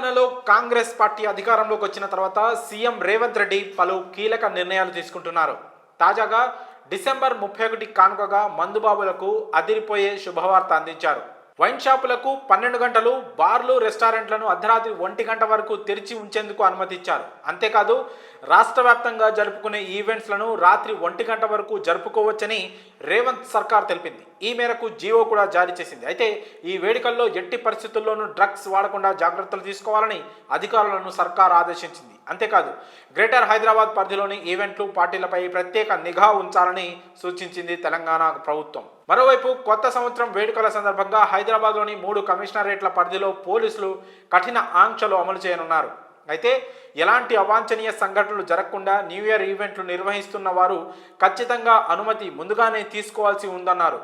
తెలంగాణలో కాంగ్రెస్ పార్టీ అధికారంలోకి వచ్చిన తర్వాత సీఎం రేవంత్ రెడ్డి పలు కీలక నిర్ణయాలు తీసుకుంటున్నారు. తాజాగా డిసెంబర్ 31 కానుకగా మందుబాబులకు అదిరిపోయే శుభవార్త అందించారు. వైన్ షాపులకు 12 గంటలు, బార్లు రెస్టారెంట్లను అర్ధరాత్రి 1 గంట వరకు తెరిచి ఉంచేందుకు అనుమతిచ్చారు. అంతేకాదు రాష్ట్ర వ్యాప్తంగా జరుపుకునే ఈవెంట్స్లను రాత్రి 1 గంట వరకు జరుపుకోవచ్చని రేవంత్ సర్కార్ తెలిపింది. ఈ మేరకు జీవో కూడా జారీ చేసింది. అయితే ఈ వేడుకల్లో ఎట్టి పరిస్థితుల్లోనూ డ్రగ్స్ వాడకుండా జాగ్రత్తలు తీసుకోవాలని అధికారులను సర్కార్ ఆదేశించింది. అంతేకాదు గ్రేటర్ హైదరాబాద్ పరిధిలోని ఈవెంట్లు, పార్టీలపై ప్రత్యేక నిఘా ఉంచాలని సూచించింది తెలంగాణ ప్రభుత్వం. మరోవైపు కొత్త సంవత్సరం వేడుకల సందర్భంగా హైదరాబాద్లోని 3 కమిషనరేట్ల పరిధిలో పోలీసులు కఠిన ఆంక్షలు అమలు చేయనున్నారు. అయితే ఎలాంటి అవాంఛనీయ సంఘటనలు జరగకుండా న్యూ ఇయర్ ఈవెంట్లు నిర్వహిస్తున్న వారు ఖచ్చితంగా అనుమతి ముందుగానే తీసుకోవాల్సి ఉందన్నారు.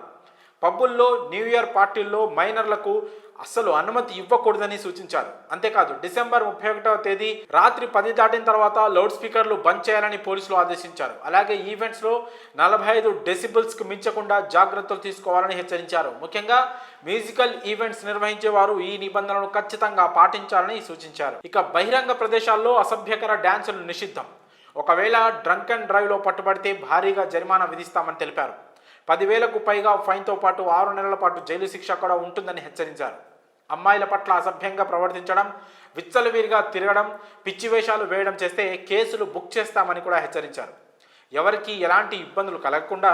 పబ్బుల్లో, న్యూ ఇయర్ పార్టీల్లో మైనర్లకు అస్సలు అనుమతి ఇవ్వకూడదని సూచించారు. అంతేకాదు డిసెంబర్ 31వ తేదీ రాత్రి 10 దాటిన తర్వాత లౌడ్ స్పీకర్లు బంద్ చేయాలని పోలీసులు ఆదేశించారు. అలాగే ఈవెంట్స్లో 45 డెసిబుల్స్కు మించకుండా జాగ్రత్తలు తీసుకోవాలని హెచ్చరించారు. ముఖ్యంగా మ్యూజికల్ ఈవెంట్స్ నిర్వహించేవారు ఈ నిబంధనలను ఖచ్చితంగా పాటించాలని సూచించారు. ఇక బహిరంగ ప్రదేశాల్లో అసభ్యకర డ్యాన్సులు నిషిద్ధం. ఒకవేళ డ్రంక్ అండ్ డ్రైవ్లో పట్టుబడితే భారీగా జరిమానా విధిస్తామని తెలిపారు. 10,000కు పైగా ఫైన్తో పాటు 6 నెలల పాటు జైలు శిక్ష కూడా ఉంటుందని హెచ్చరించారు. అమ్మాయిల పట్ల అసభ్యంగా ప్రవర్తించడం, విచ్చలవిడిగా తిరగడం, పిచ్చి వేషాలు వేయడం చేస్తే కేసులు బుక్ చేస్తామని కూడా హెచ్చరించారు. ఎవరికి ఎలాంటి ఇబ్బందులు కలగకుండా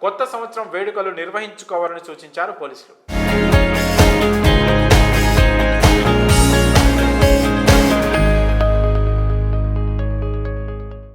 కొత్త సంవత్సరం వేడుకలు నిర్వహించుకోవాలని సూచించారు పోలీసులు.